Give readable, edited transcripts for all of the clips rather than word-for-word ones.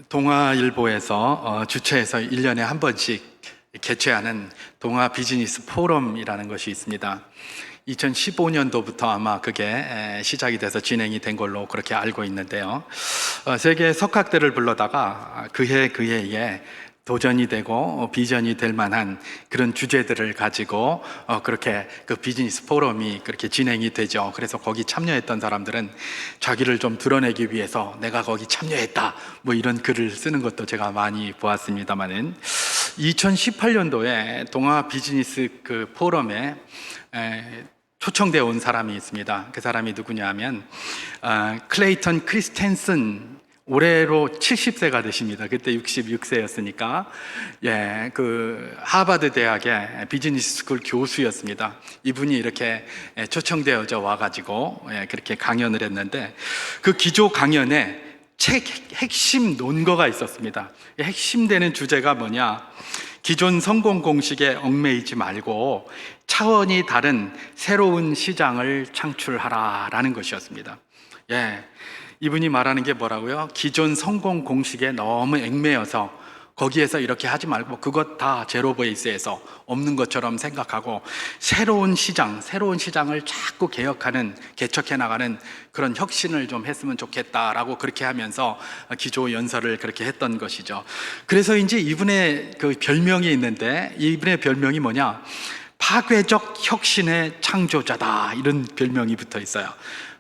동아일보에서 주최해서 1년에 한 번씩 개최하는 동아 비즈니스 포럼이라는 것이 있습니다. 2015년도부터 아마 그게 시작이 돼서 진행이 된 걸로 그렇게 알고 있는데요. 세계 석학들을 불러다가 그해에 도전이 되고 비전이 될 만한 그런 주제들을 가지고 그렇게 그 비즈니스 포럼이 그렇게 진행이 되죠. 그래서 거기 참여했던 사람들은 자기를 좀 드러내기 위해서 내가 거기 참여했다 뭐 이런 글을 쓰는 것도 제가 많이 보았습니다만은 2018년도에 동아 비즈니스 그 포럼에 초청되어 온 사람이 있습니다. 그 사람이 누구냐 하면 클레이턴 크리스텐슨, 올해로 70세가 되십니다. 그때 66세였으니까 그 하버드 대학의 비즈니스 스쿨 교수였습니다. 이분이 이렇게 초청되어져 와가지고 그렇게 강연을 했는데 그 기조 강연에 책 핵심 논거가 있었습니다. 핵심되는 주제가 뭐냐? 기존 성공 공식에 얽매이지 말고 차원이 다른 새로운 시장을 창출하라라는 것이었습니다. 이분이 말하는 게 뭐라고요? 기존 성공 공식에 너무 얽매여서 거기에서 이렇게 하지 말고 그것 다 제로 베이스에서 없는 것처럼 생각하고 새로운 시장을 자꾸 개척해 나가는 그런 혁신을 좀 했으면 좋겠다라고 그렇게 하면서 기조 연설을 그렇게 했던 것이죠. 그래서 이제 이분의 그 별명이 있는데 이분의 별명이 뭐냐? 파괴적 혁신의 창조자다, 이런 별명이 붙어 있어요.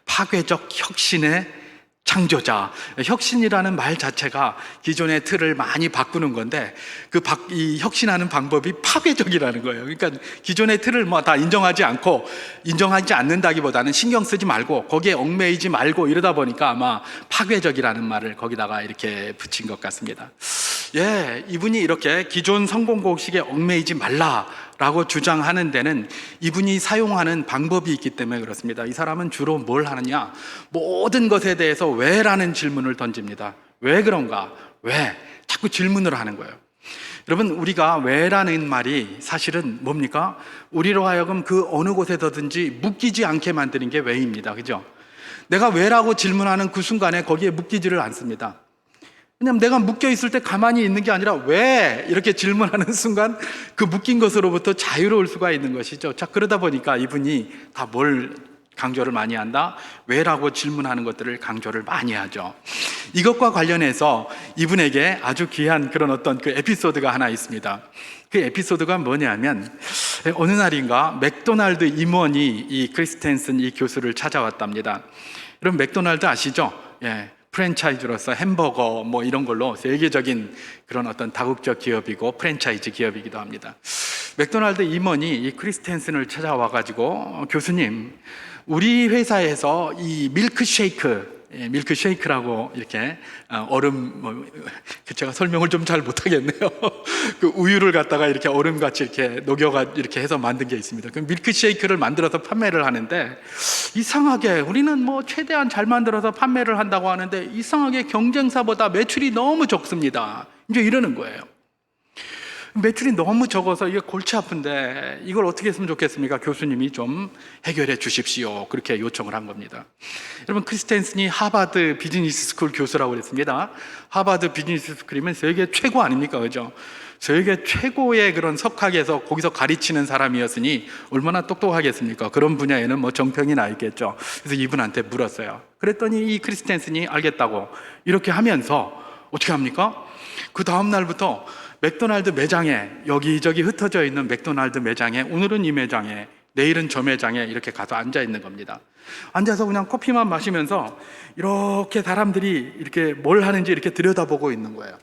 파괴적 혁신의 창조자. 혁신이라는 말 자체가 기존의 틀을 많이 바꾸는 건데 이 혁신하는 방법이 파괴적이라는 거예요. 그러니까 기존의 틀을 뭐 다 인정하지 않는다기보다는 신경 쓰지 말고 거기에 얽매이지 말고 이러다 보니까 아마 파괴적이라는 말을 거기다가 이렇게 붙인 것 같습니다. 이분이 이렇게 기존 성공 공식에 얽매이지 말라라고 주장하는 데는 이분이 사용하는 방법이 있기 때문에 그렇습니다. 이 사람은 주로 뭘 하느냐? 모든 것에 대해서 왜라는 질문을 던집니다. 왜 그런가? 왜? 자꾸 질문을 하는 거예요. 여러분, 우리가 왜라는 말이 사실은 뭡니까? 우리로 하여금 그 어느 곳에서든지 묶이지 않게 만드는 게 왜입니다. 그죠? 내가 왜라고 질문하는 그 순간에 거기에 묶이지를 않습니다. 왜냐하면 내가 묶여있을 때 가만히 있는 게 아니라 왜 이렇게 질문하는 순간 그 묶인 것으로부터 자유로울 수가 있는 것이죠. 자, 그러다 보니까 이분이 다 뭘 강조를 많이 한다? 왜라고 질문하는 것들을 강조를 많이 하죠. 이것과 관련해서 이분에게 아주 귀한 그런 어떤 그 에피소드가 하나 있습니다. 그 에피소드가 뭐냐면 어느 날인가 맥도날드 임원이 이 크리스텐슨 이 교수를 찾아왔답니다. 여러분, 맥도날드 아시죠? 프랜차이즈로서 햄버거 뭐 이런 걸로 세계적인 그런 어떤 다국적 기업이고 프랜차이즈 기업이기도 합니다. 맥도날드 임원이 이 크리스텐슨을 찾아와가지고 교수님, 우리 회사에서 이 밀크쉐이크라고 이렇게 얼음 제가 설명을 좀 잘 못하겠네요. 그 우유를 갖다가 이렇게 얼음같이 이렇게 녹여가 이렇게 해서 만든 게 있습니다. 그 밀크쉐이크를 만들어서 판매를 하는데 이상하게 우리는 뭐 최대한 잘 만들어서 판매를 한다고 하는데 이상하게 경쟁사보다 매출이 너무 적습니다. 이제 이러는 거예요. 매출이 너무 적어서 이게 골치 아픈데 이걸 어떻게 했으면 좋겠습니까? 교수님이 좀 해결해 주십시오. 그렇게 요청을 한 겁니다. 여러분, 크리스텐슨이 하버드 비즈니스 스쿨 교수라고 그랬습니다. 하버드 비즈니스 스쿨이면 세계 최고 아닙니까? 그죠? 세계 최고의 그런 석학에서 거기서 가르치는 사람이었으니 얼마나 똑똑하겠습니까? 그런 분야에는 뭐 정평이 나 있겠죠. 그래서 이분한테 물었어요. 그랬더니 이 크리스텐슨이 알겠다고 이렇게 하면서 어떻게 합니까? 그 다음 날부터 맥도날드 매장에, 여기저기 흩어져 있는 맥도날드 매장에, 오늘은 이 매장에, 내일은 저 매장에 이렇게 가서 앉아 있는 겁니다. 앉아서 그냥 커피만 마시면서 이렇게 사람들이 이렇게 뭘 하는지 이렇게 들여다보고 있는 거예요.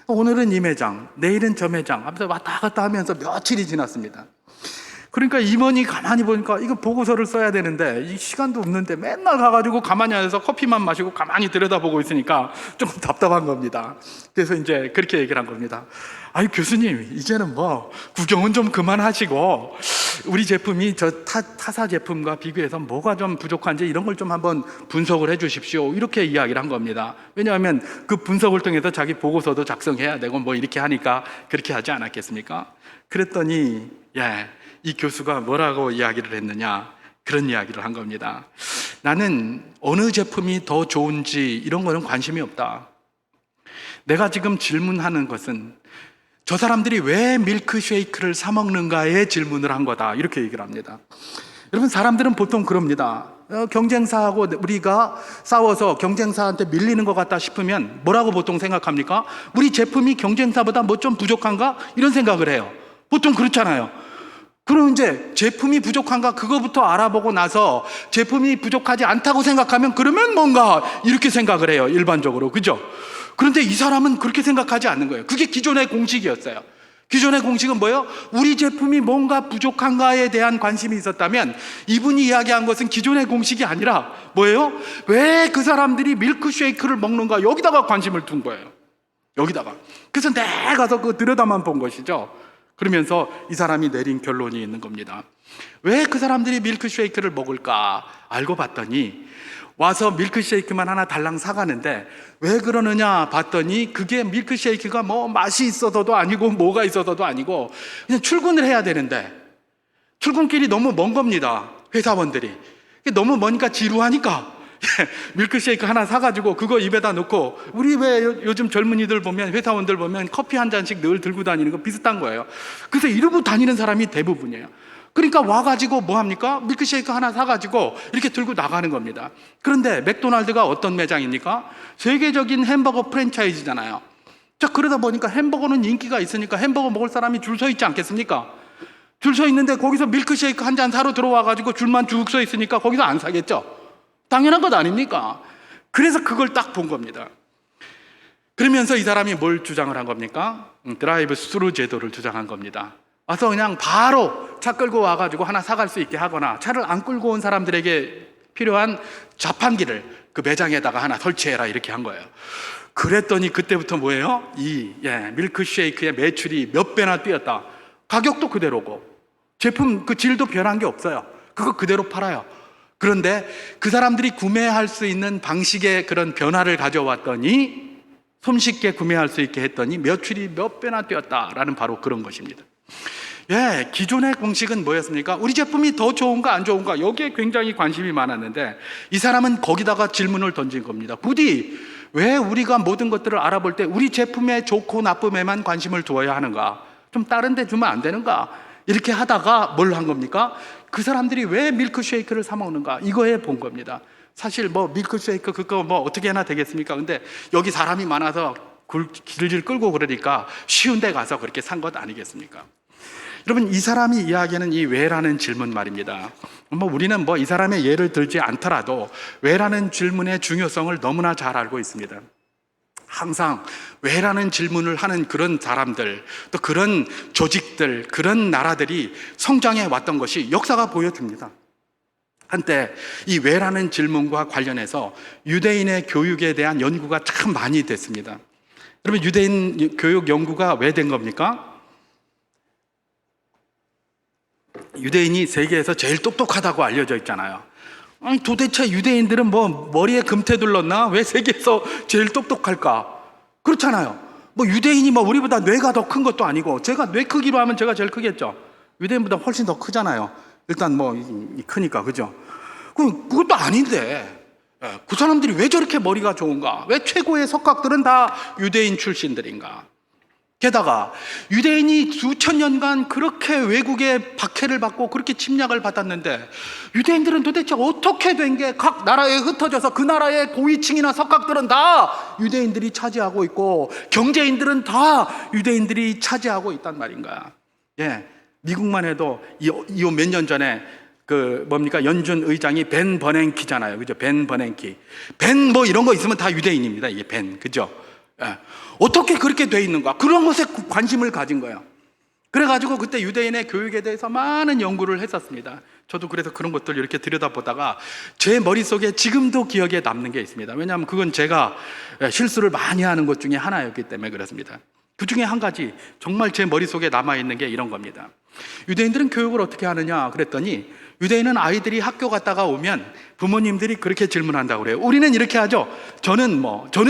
오늘은 이 매장, 내일은 저 매장 하면서 왔다 갔다 하면서 며칠이 지났습니다. 그러니까 임원이 가만히 보니까 이거 보고서를 써야 되는데 이 시간도 없는데 맨날 가가지고 가만히 앉아서 커피만 마시고 가만히 들여다보고 있으니까 좀 답답한 겁니다. 그래서 이제 그렇게 얘기를 한 겁니다. 아니, 교수님, 이제는 뭐 구경은 좀 그만하시고 우리 제품이 저 타사 제품과 비교해서 뭐가 좀 부족한지 이런 걸 좀 한번 분석을 해 주십시오. 이렇게 이야기를 한 겁니다. 왜냐하면 그 분석을 통해서 자기 보고서도 작성해야 되고 뭐 이렇게 하니까 그렇게 하지 않았겠습니까? 그랬더니 이 교수가 뭐라고 이야기를 했느냐, 그런 이야기를 한 겁니다. 나는 어느 제품이 더 좋은지 이런 거는 관심이 없다. 내가 지금 질문하는 것은 저 사람들이 왜 밀크쉐이크를 사 먹는가에 질문을 한 거다, 이렇게 얘기를 합니다. 여러분, 사람들은 보통 그럽니다. 경쟁사하고 우리가 싸워서 경쟁사한테 밀리는 것 같다 싶으면 뭐라고 보통 생각합니까? 우리 제품이 경쟁사보다 뭐 좀 부족한가? 이런 생각을 해요. 보통 그렇잖아요. 그럼 이제 제품이 부족한가 그거부터 알아보고 나서 제품이 부족하지 않다고 생각하면 그러면 뭔가 이렇게 생각을 해요, 일반적으로. 그죠? 그런데 이 사람은 그렇게 생각하지 않는 거예요. 그게 기존의 공식이었어요. 기존의 공식은 뭐예요? 우리 제품이 뭔가 부족한가에 대한 관심이 있었다면 이분이 이야기한 것은 기존의 공식이 아니라 뭐예요? 왜 그 사람들이 밀크쉐이크를 먹는가, 여기다가 관심을 둔 거예요. 여기다가. 그래서 내가 가서 그 들여다만 본 것이죠. 그러면서 이 사람이 내린 결론이 있는 겁니다. 왜 그 사람들이 밀크쉐이크를 먹을까 알고 봤더니 와서 밀크쉐이크만 하나 달랑 사가는데 왜 그러느냐 봤더니 그게 밀크쉐이크가 뭐 맛이 있어서도 아니고 뭐가 있어서도 아니고 그냥 출근을 해야 되는데 출근길이 너무 먼 겁니다. 회사원들이. 너무 머니까 지루하니까 밀크쉐이크 하나 사가지고 그거 입에다 넣고, 우리 왜 요즘 젊은이들 보면, 회사원들 보면 커피 한 잔씩 늘 들고 다니는 거 비슷한 거예요. 그래서 이러고 다니는 사람이 대부분이에요. 그러니까 와가지고 뭐 합니까? 밀크쉐이크 하나 사가지고 이렇게 들고 나가는 겁니다. 그런데 맥도날드가 어떤 매장입니까? 세계적인 햄버거 프랜차이즈잖아요. 자, 그러다 보니까 햄버거는 인기가 있으니까 햄버거 먹을 사람이 줄 서 있지 않겠습니까? 줄 서 있는데 거기서 밀크쉐이크 한 잔 사러 들어와가지고 줄만 쭉 서 있으니까 거기서 안 사겠죠? 당연한 것 아닙니까? 그래서 그걸 딱 본 겁니다. 그러면서 이 사람이 뭘 주장을 한 겁니까? 드라이브 스루 제도를 주장한 겁니다. 와서 그냥 바로 차 끌고 와가지고 하나 사갈 수 있게 하거나, 차를 안 끌고 온 사람들에게 필요한 자판기를 그 매장에다가 하나 설치해라, 이렇게 한 거예요. 그랬더니 그때부터 뭐예요? 밀크쉐이크의 매출이 몇 배나 뛰었다. 가격도 그대로고 제품 그 질도 변한 게 없어요. 그거 그대로 팔아요. 그런데 그 사람들이 구매할 수 있는 방식의 그런 변화를 가져왔더니, 손쉽게 구매할 수 있게 했더니 매출이 몇 배나 뛰었다라는 바로 그런 것입니다. 기존의 공식은 뭐였습니까? 우리 제품이 더 좋은가 안 좋은가, 여기에 굉장히 관심이 많았는데 이 사람은 거기다가 질문을 던진 겁니다. 부디 왜 우리가 모든 것들을 알아볼 때 우리 제품의 좋고 나쁨에만 관심을 두어야 하는가? 좀 다른 데 주면 안 되는가? 이렇게 하다가 뭘 한 겁니까? 그 사람들이 왜 밀크쉐이크를 사 먹는가, 이거에 본 겁니다. 사실 뭐 밀크쉐이크 그거 뭐 어떻게 해나 되겠습니까? 근데 여기 사람이 많아서 길을 끌고 그러니까 쉬운 데 가서 그렇게 산 것 아니겠습니까? 여러분, 이 사람이 이야기하는 이 왜라는 질문 말입니다. 우리는 이 사람의 예를 들지 않더라도 왜라는 질문의 중요성을 너무나 잘 알고 있습니다. 항상 왜라는 질문을 하는 그런 사람들, 또 그런 조직들, 그런 나라들이 성장해 왔던 것이 역사가 보여줍니다. 한때 이 왜라는 질문과 관련해서 유대인의 교육에 대한 연구가 참 많이 됐습니다. 여러분, 유대인 교육 연구가 왜 된 겁니까? 유대인이 세계에서 제일 똑똑하다고 알려져 있잖아요. 아니, 도대체 유대인들은 머리에 금태 둘렀나? 왜 세계에서 제일 똑똑할까? 그렇잖아요. 유대인이 우리보다 뇌가 더 큰 것도 아니고, 제가 뇌 크기로 하면 제가 제일 크겠죠. 유대인보다 훨씬 더 크잖아요. 일단 크니까, 그죠? 그것도 아닌데, 그 사람들이 왜 저렇게 머리가 좋은가? 왜 최고의 석학들은 다 유대인 출신들인가? 게다가 유대인이 수천 년간 그렇게 외국의 박해를 받고 그렇게 침략을 받았는데, 유대인들은 도대체 어떻게 된 게 각 나라에 흩어져서 그 나라의 고위층이나 석학들은 다 유대인들이 차지하고 있고 경제인들은 다 유대인들이 차지하고 있단 말인가? 미국만 해도 이 몇 년 전에 연준 의장이 벤 버냉키잖아요. 그죠? 벤 버냉키. 벤 이런 거 있으면 다 유대인입니다. 이게 벤. 그죠? 어떻게 그렇게 돼 있는가? 그런 것에 관심을 가진 거예요. 그래가지고 그때 유대인의 교육에 대해서 많은 연구를 했었습니다. 저도 그래서 그런 것들 이렇게 들여다보다가 제 머릿속에 지금도 기억에 남는 게 있습니다. 왜냐하면 그건 제가 실수를 많이 하는 것 중에 하나였기 때문에 그렇습니다. 그 중에 한 가지 정말 제 머릿속에 남아있는 게 이런 겁니다. 유대인들은 교육을 어떻게 하느냐 그랬더니, 유대인은 아이들이 학교 갔다가 오면 부모님들이 그렇게 질문한다고 그래요. 우리는 이렇게 하죠. 저는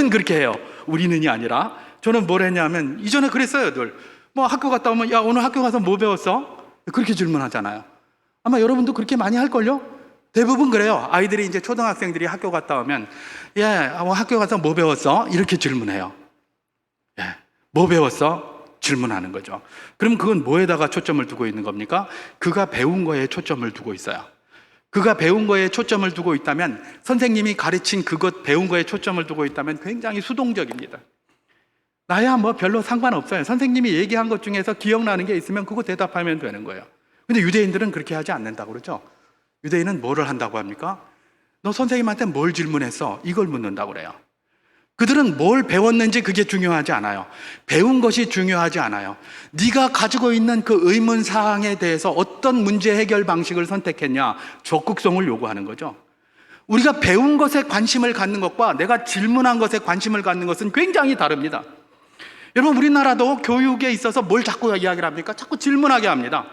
그렇게 해요. 우리는이 아니라 저는 뭘 했냐면, 이전에 그랬어요. 늘 학교 갔다 오면, 야, 오늘 학교 가서 뭐 배웠어? 그렇게 질문하잖아요. 아마 여러분도 그렇게 많이 할걸요? 대부분 그래요. 아이들이 이제 초등학생들이 학교 갔다 오면, 학교 가서 뭐 배웠어? 이렇게 질문해요. 뭐 배웠어? 질문하는 거죠. 그럼 그건 뭐에다가 초점을 두고 있는 겁니까? 그가 배운 거에 초점을 두고 있어요. 그가 배운 거에 초점을 두고 있다면, 선생님이 가르친 그것 배운 거에 초점을 두고 있다면 굉장히 수동적입니다. 나야 뭐 별로 상관없어요. 선생님이 얘기한 것 중에서 기억나는 게 있으면 그거 대답하면 되는 거예요. 근데 유대인들은 그렇게 하지 않는다고 그러죠. 유대인은 뭐를 한다고 합니까? 너 선생님한테 뭘 질문했어? 이걸 묻는다고 그래요. 그들은 뭘 배웠는지 그게 중요하지 않아요. 배운 것이 중요하지 않아요. 네가 가지고 있는 그 의문 사항에 대해서 어떤 문제 해결 방식을 선택했냐, 적극성을 요구하는 거죠. 우리가 배운 것에 관심을 갖는 것과 내가 질문한 것에 관심을 갖는 것은 굉장히 다릅니다. 여러분, 우리나라도 교육에 있어서 뭘 자꾸 이야기를 합니까? 자꾸 질문하게 합니다.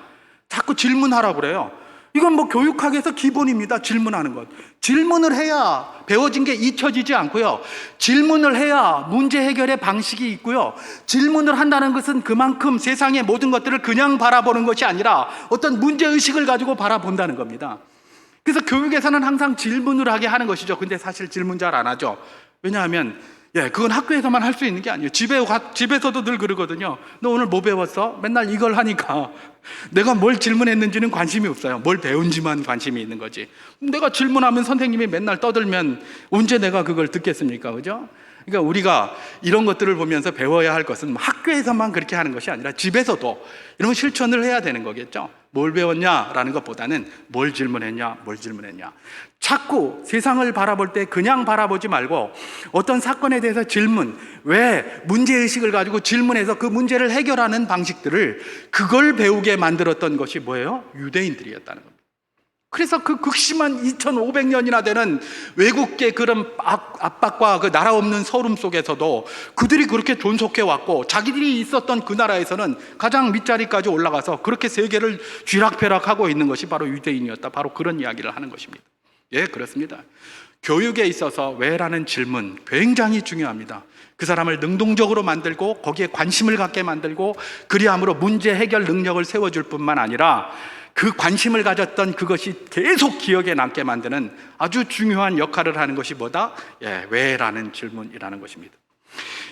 자꾸 질문하라고 그래요. 이건 뭐 교육학에서 기본입니다. 질문하는 것. 질문을 해야 배워진 게 잊혀지지 않고요. 질문을 해야 문제 해결의 방식이 있고요. 질문을 한다는 것은 그만큼 세상의 모든 것들을 그냥 바라보는 것이 아니라 어떤 문제의식을 가지고 바라본다는 겁니다. 그래서 교육에서는 항상 질문을 하게 하는 것이죠. 근데 사실 질문 잘 안 하죠. 왜냐하면 그건 학교에서만 할 수 있는 게 아니에요. 집에서도 늘 그러거든요. 너 오늘 뭐 배웠어? 맨날 이걸 하니까 내가 뭘 질문했는지는 관심이 없어요. 뭘 배운지만 관심이 있는 거지. 내가 질문하면 선생님이 맨날 떠들면 언제 내가 그걸 듣겠습니까? 그죠? 그러니까 우리가 이런 것들을 보면서 배워야 할 것은 학교에서만 그렇게 하는 것이 아니라 집에서도 이런 실천을 해야 되는 거겠죠. 뭘 배웠냐라는 것보다는 뭘 질문했냐. 자꾸 세상을 바라볼 때 그냥 바라보지 말고 어떤 사건에 대해서 질문, 왜 문제의식을 가지고 질문해서 그 문제를 해결하는 방식들을 그걸 배우게 만들었던 것이 뭐예요? 유대인들이었다는 겁니다. 그래서 그 극심한 2500년이나 되는 외국계 그런 압박과 그 나라 없는 서름 속에서도 그들이 그렇게 존속해 왔고, 자기들이 있었던 그 나라에서는 가장 밑자리까지 올라가서 그렇게 세계를 쥐락펴락하고 있는 것이 바로 유대인이었다. 바로 그런 이야기를 하는 것입니다. 그렇습니다. 교육에 있어서 왜라는 질문 굉장히 중요합니다. 그 사람을 능동적으로 만들고 거기에 관심을 갖게 만들고 그리함으로 문제 해결 능력을 세워줄 뿐만 아니라 그 관심을 가졌던 그것이 계속 기억에 남게 만드는 아주 중요한 역할을 하는 것이 뭐다? 왜라는 질문이라는 것입니다.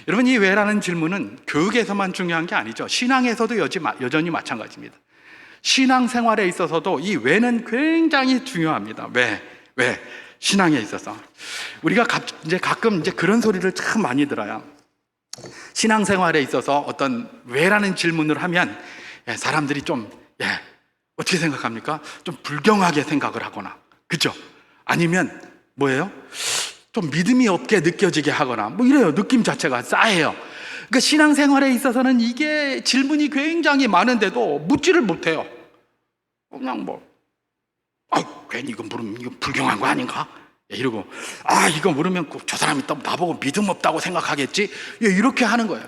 여러분, 이 왜라는 질문은 교육에서만 중요한 게 아니죠. 신앙에서도 여전히 마찬가지입니다. 신앙생활에 있어서도 이 왜는 굉장히 중요합니다. 왜? 신앙에 있어서 우리가 가끔 그런 소리를 참 많이 들어요. 신앙생활에 있어서 어떤 왜라는 질문을 하면 사람들이 좀 어떻게 생각합니까? 좀 불경하게 생각을 하거나, 그죠? 아니면 뭐예요? 좀 믿음이 없게 느껴지게 하거나 뭐 이래요. 느낌 자체가 싸해요. 그러니까 신앙생활에 있어서는 이게 질문이 굉장히 많은데도 묻지를 못해요. 그냥 괜히 이거 물으면 이거 불경한 거 아닌가? 이러고 이거 물으면 저 사람이 또 나보고 믿음 없다고 생각하겠지? 이렇게 하는 거예요.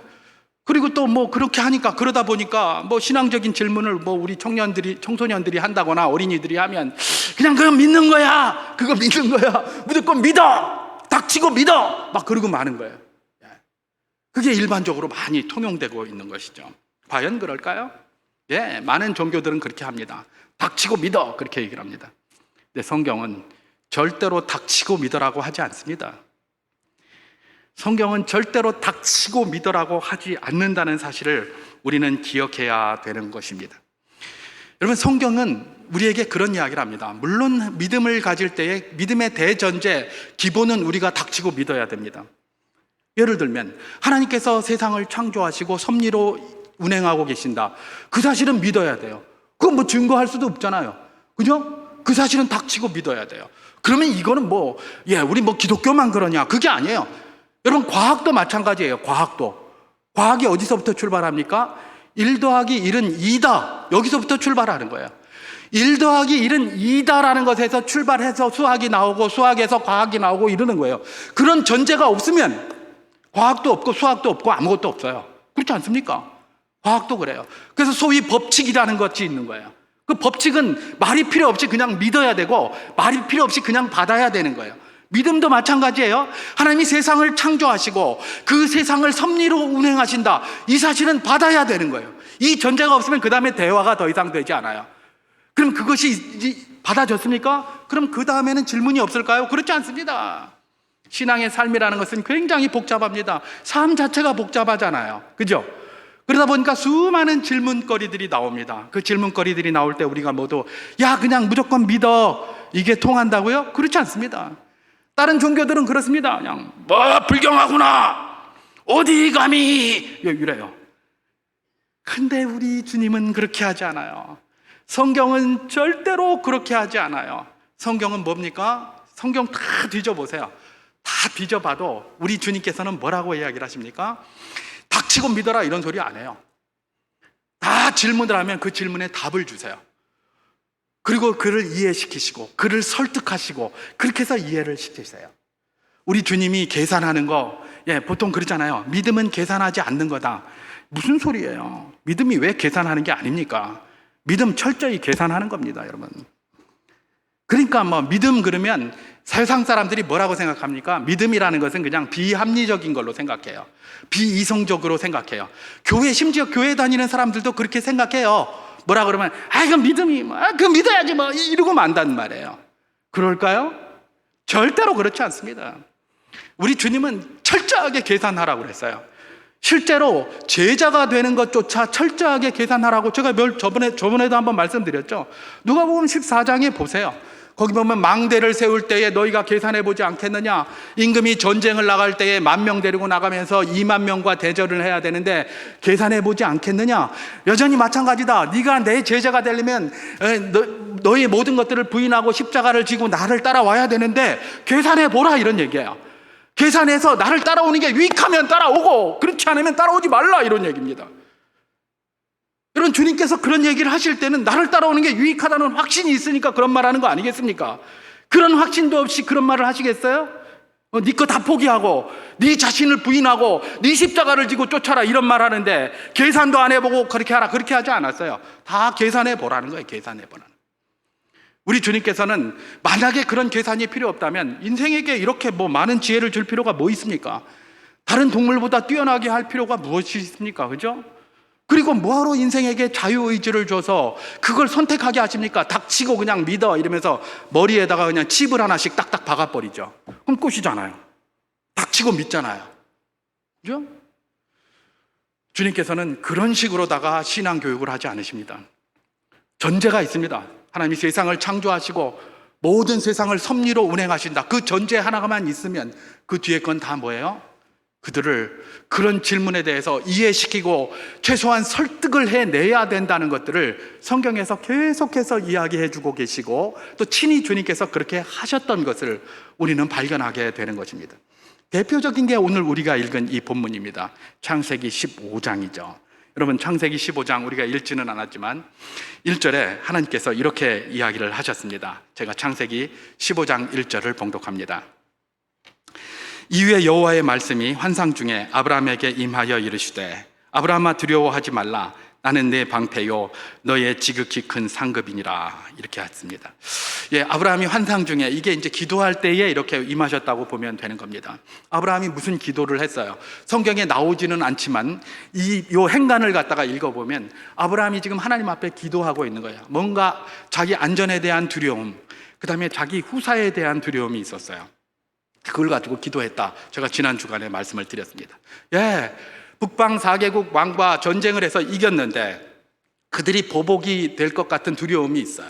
그리고 또 그렇게 하니까, 그러다 보니까 신앙적인 질문을 우리 청소년들이 한다거나 어린이들이 하면 그건 믿는 거야. 그거 믿는 거야. 무조건 믿어. 닥치고 믿어. 막 그러고 마는 거예요. 그게 일반적으로 많이 통용되고 있는 것이죠. 과연 그럴까요? 많은 종교들은 그렇게 합니다. 닥치고 믿어. 그렇게 얘기를 합니다. 근데 성경은 절대로 닥치고 믿어라고 하지 않습니다. 성경은 절대로 닥치고 믿으라고 하지 않는다는 사실을 우리는 기억해야 되는 것입니다. 여러분, 성경은 우리에게 그런 이야기를 합니다. 물론 믿음을 가질 때의 믿음의 대전제, 기본은 우리가 닥치고 믿어야 됩니다. 예를 들면 하나님께서 세상을 창조하시고 섭리로 운행하고 계신다. 그 사실은 믿어야 돼요. 그건 증거할 수도 없잖아요. 그죠? 그 사실은 닥치고 믿어야 돼요. 그러면 이거는 우리 기독교만 그러냐? 그게 아니에요. 여러분, 과학도 마찬가지예요. 과학이 어디서부터 출발합니까? 1 더하기 1은 2다. 여기서부터 출발하는 거예요. 1 더하기 1은 2다라는 것에서 출발해서 수학이 나오고, 수학에서 과학이 나오고 이러는 거예요. 그런 전제가 없으면 과학도 없고 수학도 없고 아무것도 없어요. 그렇지 않습니까? 과학도 그래요. 그래서 소위 법칙이라는 것이 있는 거예요. 그 법칙은 말이 필요 없이 그냥 믿어야 되고, 말이 필요 없이 그냥 받아야 되는 거예요. 믿음도 마찬가지예요. 하나님이 세상을 창조하시고 그 세상을 섭리로 운행하신다. 이 사실은 받아야 되는 거예요. 이 전제가 없으면 그 다음에 대화가 더 이상 되지 않아요. 그럼 그것이 받아졌습니까? 그럼 그 다음에는 질문이 없을까요? 그렇지 않습니다. 신앙의 삶이라는 것은 굉장히 복잡합니다. 삶 자체가 복잡하잖아요. 그죠? 그러다 보니까 수많은 질문거리들이 나옵니다. 그 질문거리들이 나올 때 우리가 모두 야 그냥 무조건 믿어 이게 통한다고요? 그렇지 않습니다. 다른 종교들은 그렇습니다. 그냥 뭐 불경하구나 어디 감히 이래요. 근데 우리 주님은 그렇게 하지 않아요. 성경은 절대로 그렇게 하지 않아요. 성경은 뭡니까? 성경 다 뒤져보세요. 다 뒤져봐도 우리 주님께서는 뭐라고 이야기를 하십니까? 닥치고 믿어라 이런 소리 안 해요. 다 질문을 하면 그 질문에 답을 주세요. 그리고 그를 이해시키시고 그를 설득하시고 그렇게 해서 이해를 시키세요. 우리 주님이 계산하는 거 보통 그러잖아요. 믿음은 계산하지 않는 거다. 무슨 소리예요? 믿음이 왜 계산하는 게 아닙니까? 믿음 철저히 계산하는 겁니다, 여러분. 그러니까 뭐 믿음 그러면 세상 사람들이 뭐라고 생각합니까? 믿음이라는 것은 그냥 비합리적인 걸로 생각해요. 비이성적으로 생각해요. 심지어 교회 다니는 사람들도 그렇게 생각해요. 뭐라 그러면 그건 믿음이 그 믿어야지 뭐 이러고 만단 말이에요. 그럴까요? 절대로 그렇지 않습니다. 우리 주님은 철저하게 계산하라고 그랬어요. 실제로 제자가 되는 것조차 철저하게 계산하라고 제가 저번에도 한번 말씀드렸죠. 누가복음 14장에 보세요. 거기 보면 망대를 세울 때에 너희가 계산해 보지 않겠느냐? 임금이 전쟁을 나갈 때에 10,000명 데리고 나가면서 20,000명과 대절을 해야 되는데 계산해 보지 않겠느냐? 여전히 마찬가지다. 네가 내 제자가 되려면 너의 모든 것들을 부인하고 십자가를 지고 나를 따라와야 되는데 계산해 보라 이런 얘기예요. 계산해서 나를 따라오는 게 유익하면 따라오고 그렇지 않으면 따라오지 말라 이런 얘기입니다. 여러분 주님께서 그런 얘기를 하실 때는 나를 따라오는 게 유익하다는 확신이 있으니까 그런 말 하는 거 아니겠습니까? 그런 확신도 없이 그런 말을 하시겠어요? 네 거 다 포기하고 네 자신을 부인하고 네 십자가를 지고 쫓아라 이런 말 하는데 계산도 안 해보고 그렇게 하라 그렇게 하지 않았어요. 다 계산해 보라는 거예요. 계산해 보라는. 우리 주님께서는 만약에 그런 계산이 필요 없다면 인생에게 이렇게 뭐 많은 지혜를 줄 필요가 뭐 있습니까? 다른 동물보다 뛰어나게 할 필요가 무엇이 있습니까? 그죠? 그리고 뭐하러 인생에게 자유의지를 줘서 그걸 선택하게 하십니까? 닥치고 그냥 믿어 이러면서 머리에다가 그냥 칩을 하나씩 딱딱 박아버리죠. 그럼 끝이잖아요. 닥치고 믿잖아요. 그죠? 주님께서는 그런 식으로다가 신앙교육을 하지 않으십니다. 전제가 있습니다. 하나님이 세상을 창조하시고 모든 세상을 섭리로 운행하신다. 그 전제 하나만 있으면 그 뒤에 건 다 뭐예요? 그들을 그런 질문에 대해서 이해시키고 최소한 설득을 해내야 된다는 것들을 성경에서 계속해서 이야기해 주고 계시고 또 친히 주님께서 그렇게 하셨던 것을 우리는 발견하게 되는 것입니다. 대표적인 게 오늘 우리가 읽은 이 본문입니다. 창세기 15장이죠. 여러분 창세기 15장 우리가 읽지는 않았지만 1절에 하나님께서 이렇게 이야기를 하셨습니다. 제가 창세기 15장 1절을 봉독합니다. 이후에 여호와의 말씀이 환상 중에 아브라함에게 임하여 이르시되 아브라함아 두려워하지 말라 나는 내 방패요 너의 지극히 큰 상급이니라 이렇게 했습니다. 아브라함이 환상 중에 이게 이제 기도할 때에 이렇게 임하셨다고 보면 되는 겁니다. 아브라함이 무슨 기도를 했어요? 성경에 나오지는 않지만 요 행간을 갖다가 읽어보면 아브라함이 지금 하나님 앞에 기도하고 있는 거예요. 뭔가 자기 안전에 대한 두려움, 그 다음에 자기 후사에 대한 두려움이 있었어요. 그걸 가지고 기도했다. 제가 지난 주간에 말씀을 드렸습니다. 북방 4개국 왕과 전쟁을 해서 이겼는데 그들이 보복이 될 것 같은 두려움이 있어요.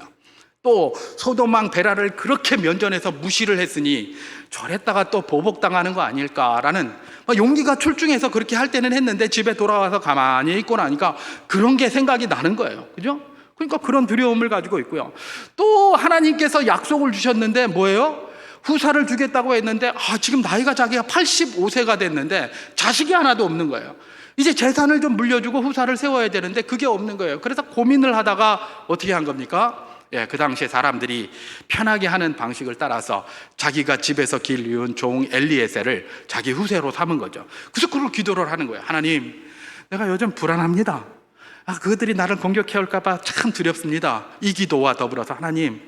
또 소돔왕 베라를 그렇게 면전에서 무시를 했으니 저랬다가 또 보복당하는 거 아닐까라는 용기가 출중해서 그렇게 할 때는 했는데 집에 돌아와서 가만히 있고 나니까 그런 게 생각이 나는 거예요. 그죠? 그러니까 그런 두려움을 가지고 있고요. 또 하나님께서 약속을 주셨는데 뭐예요? 후사를 주겠다고 했는데 지금 나이가 자기가 85세가 됐는데 자식이 하나도 없는 거예요. 이제 재산을 좀 물려주고 후사를 세워야 되는데 그게 없는 거예요. 그래서 고민을 하다가 어떻게 한 겁니까? 그 당시에 사람들이 편하게 하는 방식을 따라서 자기가 집에서 길리운 종 엘리에셀을 자기 후세로 삼은 거죠. 그래서 그걸 기도를 하는 거예요. 하나님, 내가 요즘 불안합니다. 그들이 나를 공격해 올까 봐 참 두렵습니다. 이 기도와 더불어서 하나님,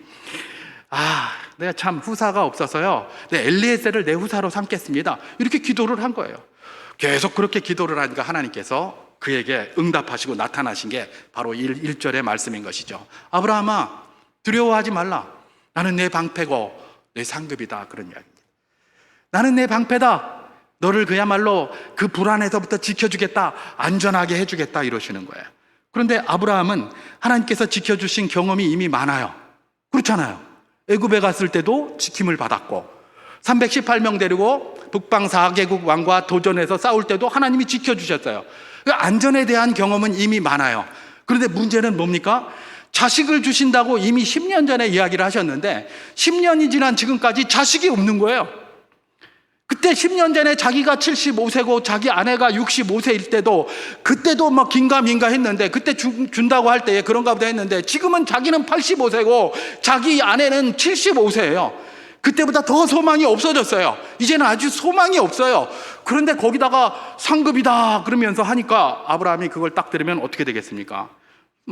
내가 참 후사가 없어서요 엘리에셀을 내 후사로 삼겠습니다. 이렇게 기도를 한 거예요. 계속 그렇게 기도를 하니까 하나님께서 그에게 응답하시고 나타나신 게 바로 1절의 말씀인 것이죠. 아브라함아 두려워하지 말라 나는 내 방패고 내 상급이다 그런 이야기입니다. 나는 내 방패다. 너를 그야말로 그 불안에서부터 지켜주겠다. 안전하게 해주겠다. 이러시는 거예요. 그런데 아브라함은 하나님께서 지켜주신 경험이 이미 많아요. 그렇잖아요. 애굽에 갔을 때도 지킴을 받았고 318명 데리고 북방 4개국 왕과 도전해서 싸울 때도 하나님이 지켜주셨어요. 그러니까 안전에 대한 경험은 이미 많아요. 그런데 문제는 뭡니까? 자식을 주신다고 이미 10년 전에 이야기를 하셨는데 10년이 지난 지금까지 자식이 없는 거예요. 그때 10년 전에 자기가 75세고 자기 아내가 65세일 때도 그때도 막 긴가민가 했는데 그때 준다고 할 때 그런가 보다 했는데 지금은 자기는 85세고 자기 아내는 75세예요. 그때보다 더 소망이 없어졌어요. 이제는 아주 소망이 없어요. 그런데 거기다가 상급이다 그러면서 하니까 아브라함이 그걸 딱 들으면 어떻게 되겠습니까?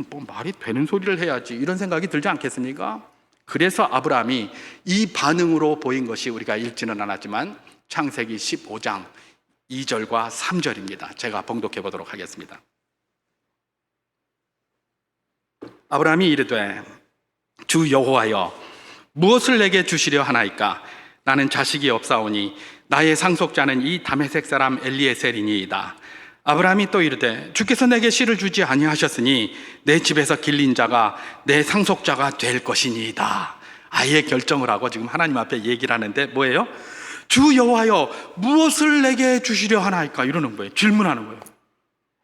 뭐 말이 되는 소리를 해야지 이런 생각이 들지 않겠습니까? 그래서 아브라함이 이 반응으로 보인 것이 우리가 읽지는 않았지만 창세기 15장 2절과 3절입니다. 제가 봉독해 보도록 하겠습니다. 아브라함이 이르되 주 여호와여 무엇을 내게 주시려 하나이까? 나는 자식이 없사오니 나의 상속자는 이 다메섹 사람 엘리에셀이니이다. 아브라함이 또 이르되 주께서 내게 씨를 주지 아니하셨으니 내 집에서 길린 자가 내 상속자가 될 것이니이다. 아예 결정을 하고 지금 하나님 앞에 얘기를 하는데 뭐예요? 주 여호와여 무엇을 내게 주시려 하나이까? 이러는 거예요. 질문하는 거예요.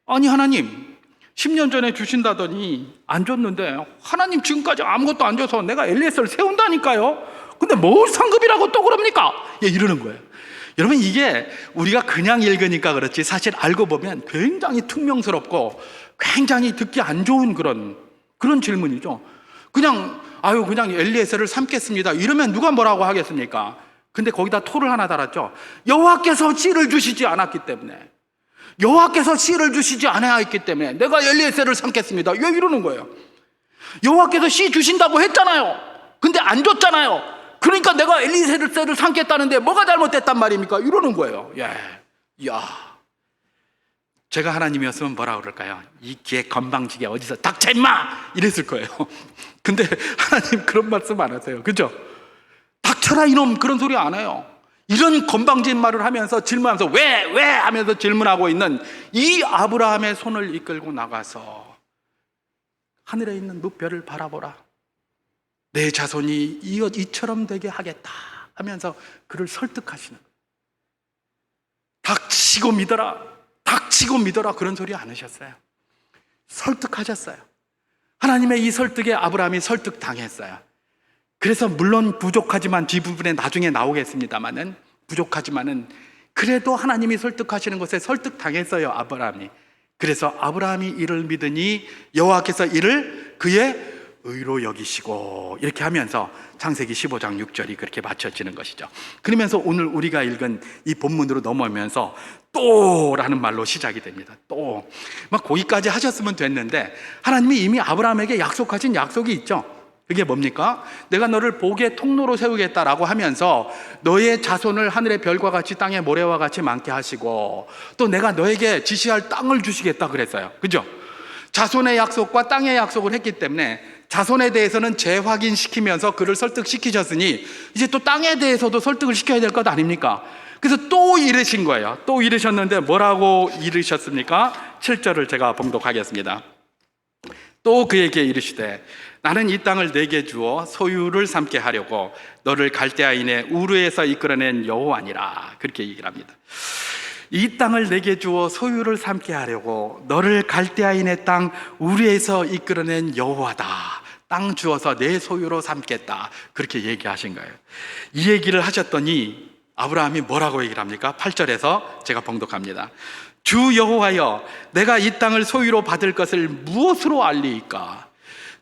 아니 하나님 10년 전에 주신다더니 안 줬는데 하나님 지금까지 아무것도 안 줘서 내가 엘리에셀을 세운다니까요. 근데 뭘 상급이라고 또 그럽니까? 예, 이러는 거예요. 여러분 이게 우리가 그냥 읽으니까 그렇지 사실 알고 보면 굉장히 퉁명스럽고 굉장히 듣기 안 좋은 그런 질문이죠. 그냥 엘리에셀을 삼겠습니다 이러면 누가 뭐라고 하겠습니까? 근데 거기다 토를 하나 달았죠. 여호와께서 씨를 주시지 않았기 때문에 여호와께서 씨를 주시지 않았기 때문에 내가 엘리에셀을 삼겠습니다. 왜 이러는 거예요? 여호와께서 씨 주신다고 했잖아요. 근데 안 줬잖아요. 그러니까 내가 엘리에셀을 삼겠다는데 뭐가 잘못됐단 말입니까? 이러는 거예요. 제가 하나님이었으면 뭐라 그럴까요? 이 기에 건방지게 어디서 닥쳐 임마! 이랬을 거예요. 근데 하나님 그런 말씀 안 하세요. 그죠? 닥쳐라 이놈 그런 소리 안 해요. 이런 건방진 말을 하면서 질문하면서 왜 하면서 질문하고 있는 이 아브라함의 손을 이끌고 나가서 하늘에 있는 무별을 바라보라. 내 자손이 이처럼 되게 하겠다 하면서 그를 설득하시는 거예요. 닥치고 믿어라 그런 소리 안 하셨어요. 설득하셨어요. 하나님의 이 설득에 아브라함이 설득당했어요. 그래서 물론 부족하지만 뒷부분에 나중에 나오겠습니다만은 부족하지만은 그래도 하나님이 설득하시는 것에 설득당했어요. 아브라함이. 그래서 아브라함이 이를 믿으니 여호와께서 이를 그의 의로 여기시고 이렇게 하면서 창세기 15장 6절이 그렇게 맞춰지는 것이죠. 그러면서 오늘 우리가 읽은 이 본문으로 넘어오면서 또라는 말로 시작이 됩니다. 또 막 거기까지 하셨으면 됐는데 하나님이 이미 아브라함에게 약속하신 약속이 있죠. 그게 뭡니까? 내가 너를 복의 통로로 세우겠다라고 하면서 너의 자손을 하늘의 별과 같이 땅의 모래와 같이 많게 하시고 또 내가 너에게 지시할 땅을 주시겠다 그랬어요. 그죠? 자손의 약속과 땅의 약속을 했기 때문에 자손에 대해서는 재확인시키면서 그를 설득시키셨으니 이제 또 땅에 대해서도 설득을 시켜야 될 것 아닙니까? 그래서 또 이르신 거예요. 또 이르셨는데 뭐라고 이르셨습니까? 7절을 제가 봉독하겠습니다. 또 그에게 이르시되 나는 이 땅을 내게 주어 소유를 삼게 하려고 너를 갈대아인의 우르에서 이끌어낸 여호와니라. 그렇게 얘기를 합니다. 이 땅을 내게 주어 소유를 삼게 하려고 너를 갈대아인의 땅 우르에서 이끌어낸 여호와다. 땅 주어서 내 소유로 삼겠다. 그렇게 얘기하신 거예요. 이 얘기를 하셨더니 아브라함이 뭐라고 얘기를 합니까? 8절에서 제가 봉독합니다. 주 여호와여 내가 이 땅을 소유로 받을 것을 무엇으로 알리이까?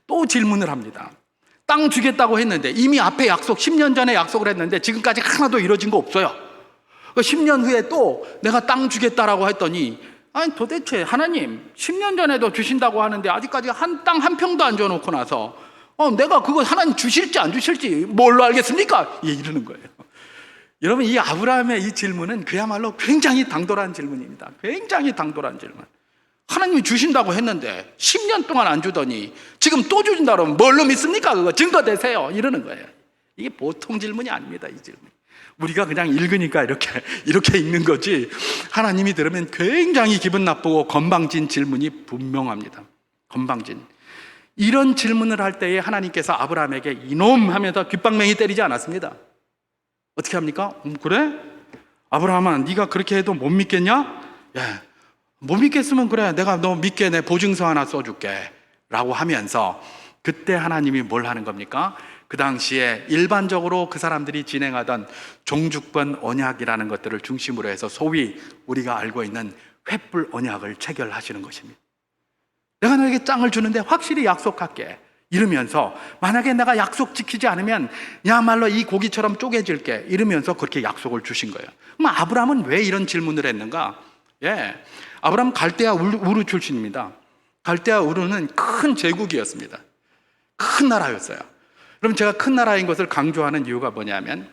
또 질문을 합니다. 땅 주겠다고 했는데 이미 앞에 약속 10년 전에 약속을 했는데 지금까지 하나도 이루어진 거 없어요. 10년 후에 또 내가 땅 주겠다라고 했더니 아니 도대체 하나님 10년 전에도 주신다고 하는데 아직까지 땅 한 평도 안 줘놓고 나서 내가 그거 하나님 주실지 안 주실지 뭘로 알겠습니까? 이러는 거예요. 여러분 이 아브라함의 이 질문은 그야말로 굉장히 당돌한 질문입니다. 굉장히 당돌한 질문. 하나님이 주신다고 했는데 10년 동안 안 주더니 지금 또 주신다 그러면 뭘로 믿습니까? 그거 증거 대세요. 이러는 거예요. 이게 보통 질문이 아닙니다. 이 질문. 우리가 그냥 읽으니까 이렇게 읽는 거지, 하나님이 들으면 굉장히 기분 나쁘고 건방진 질문이 분명합니다. 건방진. 이런 질문을 할 때에 하나님께서 아브라함에게 이놈 하면서 귓방맹이 때리지 않았습니다. 어떻게 합니까? 그래? 아브라함아, 네가 그렇게 해도 못 믿겠냐? 못 믿겠으면 그래, 내가 너 믿게 내 보증서 하나 써줄게 라고 하면서, 그때 하나님이 뭘 하는 겁니까? 그 당시에 일반적으로 그 사람들이 진행하던 종주권 언약이라는 것들을 중심으로 해서 소위 우리가 알고 있는 횃불 언약을 체결하시는 것입니다. 내가 너에게 땅을 주는데 확실히 약속할게 이러면서, 만약에 내가 약속 지키지 않으면 야말로 이 고기처럼 쪼개질게 이러면서 그렇게 약속을 주신 거예요. 그럼 아브라함은 왜 이런 질문을 했는가? 아브라함 갈대아 우르 출신입니다. 갈대아 우르는 큰 제국이었습니다. 큰 나라였어요. 그럼 제가 큰 나라인 것을 강조하는 이유가 뭐냐면,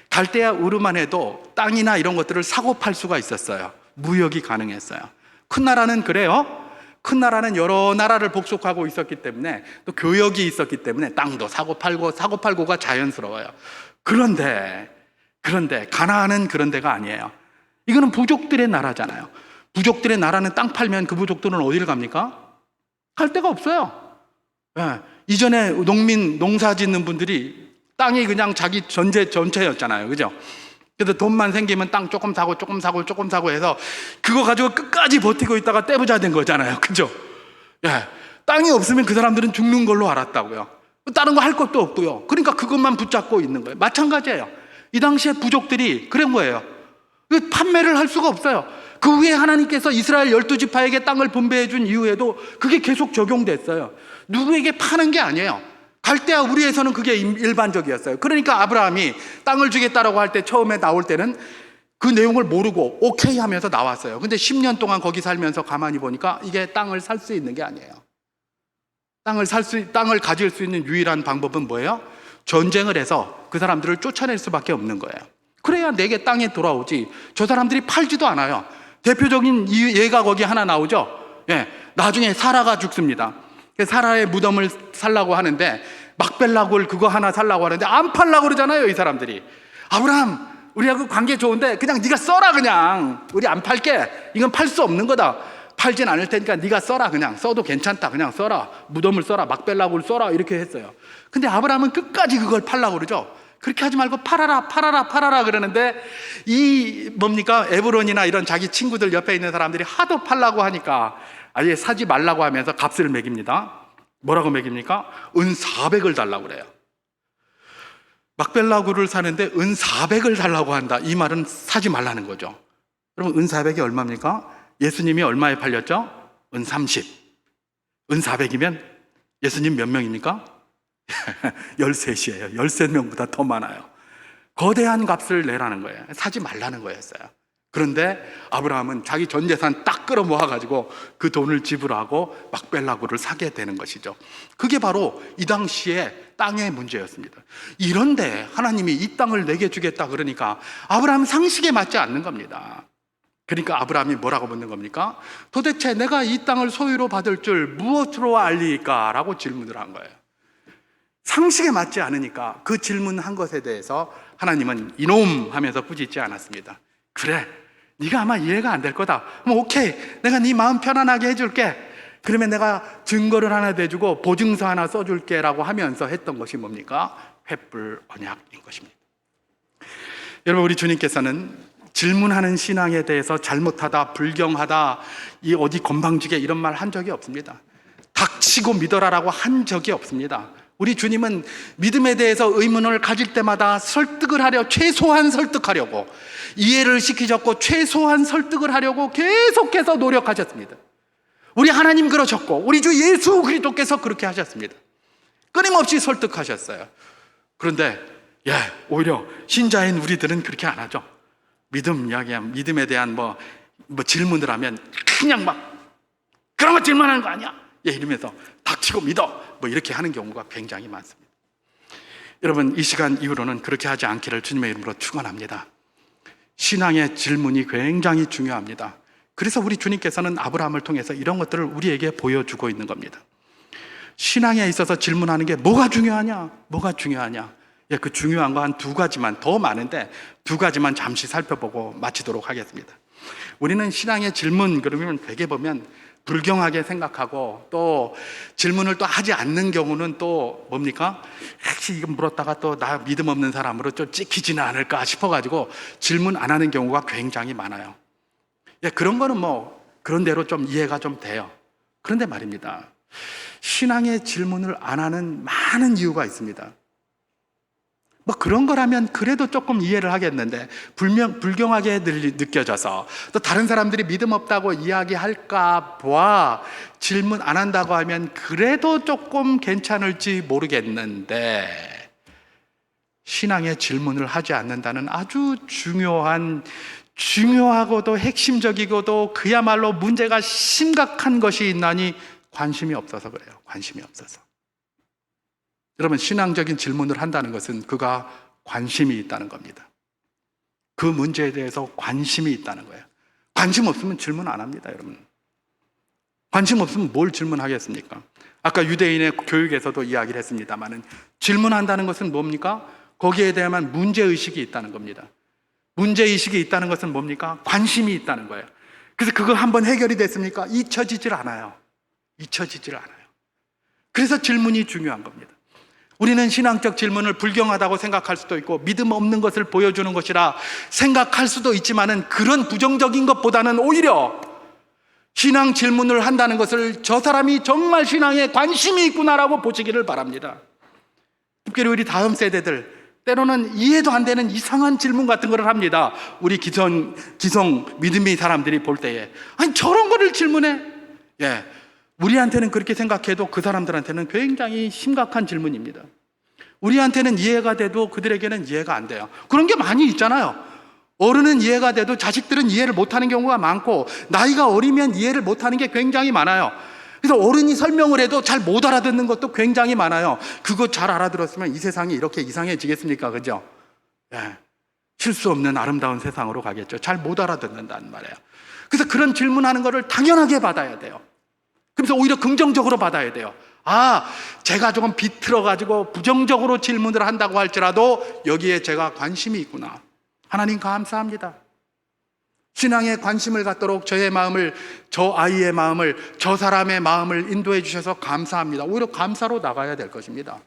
갈대아 우르만 해도 땅이나 이런 것들을 사고 팔 수가 있었어요. 무역이 가능했어요. 큰 나라는 그래요. 큰 나라는 여러 나라를 복속하고 있었기 때문에, 또 교역이 있었기 때문에 땅도 사고 팔고가 자연스러워요. 그런데 가나안은 그런 데가 아니에요. 이거는 부족들의 나라잖아요. 부족들의 나라는 땅 팔면 그 부족들은 어디를 갑니까? 갈 데가 없어요. 이전에 농사 짓는 분들이 땅이 그냥 자기 전체였잖아요. 그죠? 그래서 돈만 생기면 땅 조금 사고 해서 그거 가지고 끝까지 버티고 있다가 떼부자 된 거잖아요. 그죠? 땅이 없으면 그 사람들은 죽는 걸로 알았다고요. 다른 거 할 것도 없고요. 그러니까 그것만 붙잡고 있는 거예요. 마찬가지예요. 이 당시에 부족들이 그런 거예요. 판매를 할 수가 없어요. 그 후에 하나님께서 이스라엘 12지파에게 땅을 분배해 준 이후에도 그게 계속 적용됐어요. 누구에게 파는 게 아니에요. 갈대아 우리에서는 그게 일반적이었어요. 그러니까 아브라함이 땅을 주겠다라고 할 때, 처음에 나올 때는 그 내용을 모르고 오케이 하면서 나왔어요. 근데 10년 동안 거기 살면서 가만히 보니까 이게 땅을 살 수 있는 게 아니에요. 땅을 가질 수 있는 유일한 방법은 뭐예요? 전쟁을 해서 그 사람들을 쫓아낼 수밖에 없는 거예요. 그래야 내게 땅에 돌아오지. 저 사람들이 팔지도 않아요. 대표적인 예가 거기 하나 나오죠. 나중에 사라가 죽습니다. 사라의 무덤을 살라고 하는데, 막벨라굴 그거 하나 살라고 하는데 안 팔라고 그러잖아요, 이 사람들이. 아브라함, 우리하고 관계 좋은데 그냥 네가 써라. 그냥 우리 안 팔게. 이건 팔 수 없는 거다. 팔진 않을 테니까 네가 써라. 그냥 써도 괜찮다. 그냥 써라. 무덤을 써라. 막벨라굴 써라. 이렇게 했어요. 근데 아브라함은 끝까지 그걸 팔라고 그러죠. 그렇게 하지 말고 팔아라 그러는데, 이 뭡니까? 에브론이나 이런 자기 친구들 옆에 있는 사람들이 하도 팔라고 하니까 아예 사지 말라고 하면서 값을 매깁니다. 뭐라고 매깁니까? 은 400을 달라고 그래요. 막벨라굴을 사는데 은 400을 달라고 한다. 이 말은 사지 말라는 거죠. 그럼 은 400이 얼마입니까? 예수님이 얼마에 팔렸죠? 은 30. 은 400이면 예수님 몇 명입니까? 13이에요. 13명보다 더 많아요. 거대한 값을 내라는 거예요. 사지 말라는 거였어요. 그런데 아브라함은 자기 전 재산 딱 끌어모아가지고 그 돈을 지불하고 막벨라굴을 사게 되는 것이죠. 그게 바로 이 당시에 땅의 문제였습니다. 이런데 하나님이 이 땅을 내게 주겠다 그러니까 아브라함 상식에 맞지 않는 겁니다. 그러니까 아브라함이 뭐라고 묻는 겁니까? 도대체 내가 이 땅을 소유로 받을 줄 무엇으로 알리까? 라고 질문을 한 거예요. 상식에 맞지 않으니까 그 질문한 것에 대해서 하나님은 이놈 하면서 꾸짖지 않았습니다. 그래, 네가 아마 이해가 안 될 거다. 그럼 오케이, 내가 네 마음 편안하게 해줄게. 그러면 내가 증거를 하나 대주고 보증서 하나 써줄게 라고 하면서 했던 것이 뭡니까? 횃불 언약인 것입니다. 여러분, 우리 주님께서는 질문하는 신앙에 대해서 잘못하다, 불경하다, 이 어디 건방지게 이런 말 한 적이 없습니다. 닥치고 믿어라라고 한 적이 없습니다. 우리 주님은 믿음에 대해서 의문을 가질 때마다 설득을 하려, 최소한 설득하려고, 이해를 시키셨고 최소한 설득을 하려고 계속해서 노력하셨습니다. 우리 하나님 그러셨고 우리 주 예수 그리스도께서 그렇게 하셨습니다. 끊임없이 설득하셨어요. 그런데 오히려 신자인 우리들은 그렇게 안 하죠. 믿음 이야기하면, 믿음에 대한 뭐 질문을 하면 그냥 막 그런 거 질문하는 거 아니야? 이러면서 닥치고 믿어 이렇게 하는 경우가 굉장히 많습니다. 여러분, 이 시간 이후로는 그렇게 하지 않기를 주님의 이름으로 축원합니다. 신앙의 질문이 굉장히 중요합니다. 그래서 우리 주님께서는 아브라함을 통해서 이런 것들을 우리에게 보여주고 있는 겁니다. 신앙에 있어서 질문하는 게 뭐가 중요하냐? 뭐가 중요하냐? 그 중요한 거 한 두 가지만, 더 많은데 두 가지만 잠시 살펴보고 마치도록 하겠습니다. 우리는 신앙의 질문 그러면 되게 보면 불경하게 생각하고, 또 질문을 또 하지 않는 경우는 또 뭡니까? 혹시 이거 물었다가 또 나 믿음 없는 사람으로 좀 찍히지는 않을까 싶어가지고 질문 안 하는 경우가 굉장히 많아요. 그런 거는 뭐 그런 대로 좀 이해가 좀 돼요. 그런데 말입니다, 신앙의 질문을 안 하는 많은 이유가 있습니다. 뭐 그런 거라면 그래도 조금 이해를 하겠는데, 불경하게 느껴져서 또 다른 사람들이 믿음 없다고 이야기할까 봐 질문 안 한다고 하면 그래도 조금 괜찮을지 모르겠는데, 신앙의 질문을 하지 않는다는 아주 중요하고도 핵심적이고도 그야말로 문제가 심각한 것이 있나니 관심이 없어서 그래요. 관심이 없어서. 여러분, 신앙적인 질문을 한다는 것은 그가 관심이 있다는 겁니다. 그 문제에 대해서 관심이 있다는 거예요. 관심 없으면 질문 안 합니다, 여러분. 관심 없으면 뭘 질문하겠습니까? 아까 유대인의 교육에서도 이야기를 했습니다만은, 질문한다는 것은 뭡니까? 거기에 대한 문제의식이 있다는 겁니다. 문제의식이 있다는 것은 뭡니까? 관심이 있다는 거예요. 그래서 그거 한번 해결이 됐습니까? 잊혀지질 않아요. 잊혀지질 않아요. 그래서 질문이 중요한 겁니다. 우리는 신앙적 질문을 불경하다고 생각할 수도 있고 믿음 없는 것을 보여주는 것이라 생각할 수도 있지만은, 그런 부정적인 것보다는 오히려 신앙 질문을 한다는 것을 저 사람이 정말 신앙에 관심이 있구나라고 보시기를 바랍니다. 특별히 우리 다음 세대들, 때로는 이해도 안 되는 이상한 질문 같은 거를 합니다. 우리 기성 믿음의 사람들이 볼 때에, 아니 저런 거를 질문해? 우리한테는 그렇게 생각해도 그 사람들한테는 굉장히 심각한 질문입니다. 우리한테는 이해가 돼도 그들에게는 이해가 안 돼요. 그런 게 많이 있잖아요. 어른은 이해가 돼도 자식들은 이해를 못하는 경우가 많고, 나이가 어리면 이해를 못하는 게 굉장히 많아요. 그래서 어른이 설명을 해도 잘 못 알아듣는 것도 굉장히 많아요. 그거 잘 알아들었으면 이 세상이 이렇게 이상해지겠습니까? 그죠? 실수 없는 아름다운 세상으로 가겠죠. 잘 못 알아듣는다는 말이에요. 그래서 그런 질문하는 거를 당연하게 받아야 돼요. 그래서 오히려 긍정적으로 받아야 돼요. 제가 조금 비틀어가지고 부정적으로 질문을 한다고 할지라도 여기에 제가 관심이 있구나. 하나님 감사합니다. 신앙에 관심을 갖도록 저의 마음을, 저 아이의 마음을, 저 사람의 마음을 인도해 주셔서 감사합니다. 오히려 감사로 나가야 될 것입니다.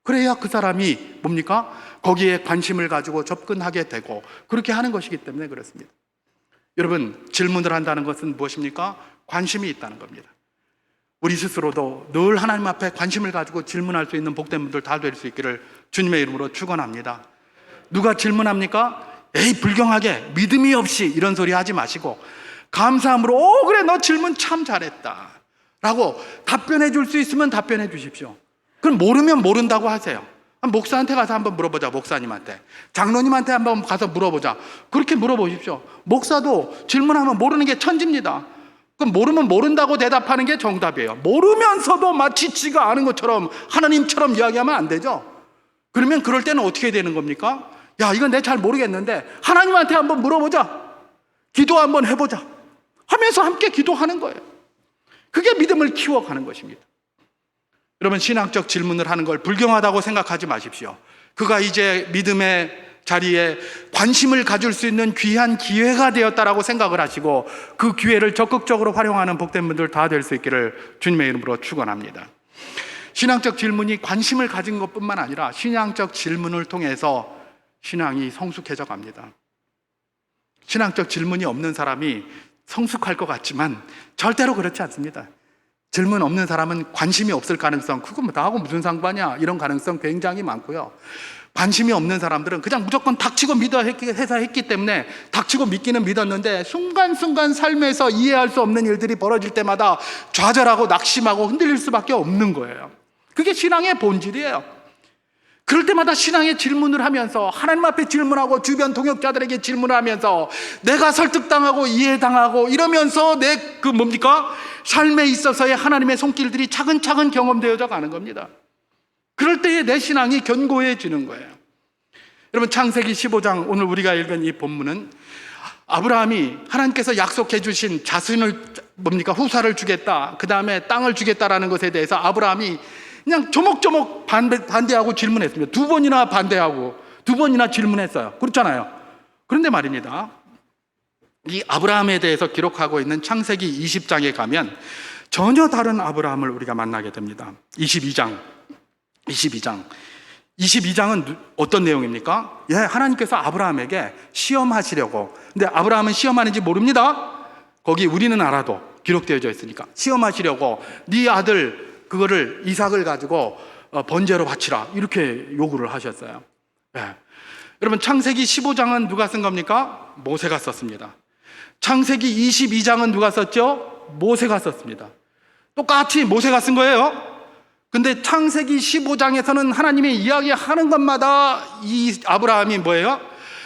그래야 그 사람이 뭡니까? 거기에 관심을 가지고 접근하게 되고 그렇게 하는 것이기 때문에 그렇습니다. 여러분, 질문을 한다는 것은 무엇입니까? 관심이 있다는 겁니다. 우리 스스로도 늘 하나님 앞에 관심을 가지고 질문할 수 있는 복된 분들 다 될 수 있기를 주님의 이름으로 축원합니다. 누가 질문합니까? 불경하게 믿음이 없이 이런 소리 하지 마시고 감사함으로 그래 너 질문 참 잘했다 라고 답변해 줄 수 있으면 답변해 주십시오. 그럼 모르면 모른다고 하세요. 목사한테 가서 한번 물어보자. 목사님한테, 장로님한테 한번 가서 물어보자. 그렇게 물어보십시오. 목사도 질문하면 모르는 게 천지입니다. 그럼 모르면 모른다고 대답하는 게 정답이에요. 모르면서도 마치 지가 아는 것처럼 하나님처럼 이야기하면 안 되죠. 그러면 그럴 때는 어떻게 되는 겁니까? 이건 내가 잘 모르겠는데 하나님한테 한번 물어보자, 기도 한번 해보자 하면서 함께 기도하는 거예요. 그게 믿음을 키워가는 것입니다. 여러분, 신앙적 질문을 하는 걸 불경하다고 생각하지 마십시오. 그가 이제 믿음의 자리에 관심을 가질 수 있는 귀한 기회가 되었다라고 생각을 하시고 그 기회를 적극적으로 활용하는 복된 분들 다 될 수 있기를 주님의 이름으로 축원합니다. 신앙적 질문이 관심을 가진 것뿐만 아니라 신앙적 질문을 통해서 신앙이 성숙해져 갑니다. 신앙적 질문이 없는 사람이 성숙할 것 같지만 절대로 그렇지 않습니다. 질문 없는 사람은 관심이 없을 가능성, 그거 뭐 나하고 무슨 상관이야, 이런 가능성 굉장히 많고요. 관심이 없는 사람들은 그냥 무조건 닥치고 믿어 해서 했기 때문에 닥치고 믿기는 믿었는데 순간순간 삶에서 이해할 수 없는 일들이 벌어질 때마다 좌절하고 낙심하고 흔들릴 수밖에 없는 거예요. 그게 신앙의 본질이에요. 그럴 때마다 신앙의 질문을 하면서 하나님 앞에 질문하고 주변 동역자들에게 질문을 하면서 내가 설득당하고 이해당하고 이러면서 내 삶에 있어서의 하나님의 손길들이 차근차근 경험되어져 가는 겁니다. 그럴 때에 내 신앙이 견고해지는 거예요. 여러분, 창세기 15장 오늘 우리가 읽은 이 본문은 아브라함이 하나님께서 약속해 주신 자손을 후사를 주겠다, 그 다음에 땅을 주겠다라는 것에 대해서 아브라함이 그냥 조목조목 반대하고 질문했습니다. 두 번이나 반대하고 두 번이나 질문했어요. 그렇잖아요. 그런데 말입니다, 이 아브라함에 대해서 기록하고 있는 창세기 20장에 가면 전혀 다른 아브라함을 우리가 만나게 됩니다. 22장은 어떤 내용입니까? 하나님께서 아브라함에게 시험하시려고, 근데 아브라함은 시험하는지 모릅니다. 거기 우리는 알아도 기록되어져 있으니까 시험하시려고 네 아들 그거를 이삭을 가지고 번제로 바치라 이렇게 요구를 하셨어요. 여러분, 창세기 15장은 누가 쓴 겁니까? 모세가 썼습니다. 창세기 22장은 누가 썼죠? 모세가 썼습니다. 똑같이 모세가 쓴 거예요. 근데 창세기 15장에서는 하나님의 이야기하는 것마다 이 아브라함이 뭐예요?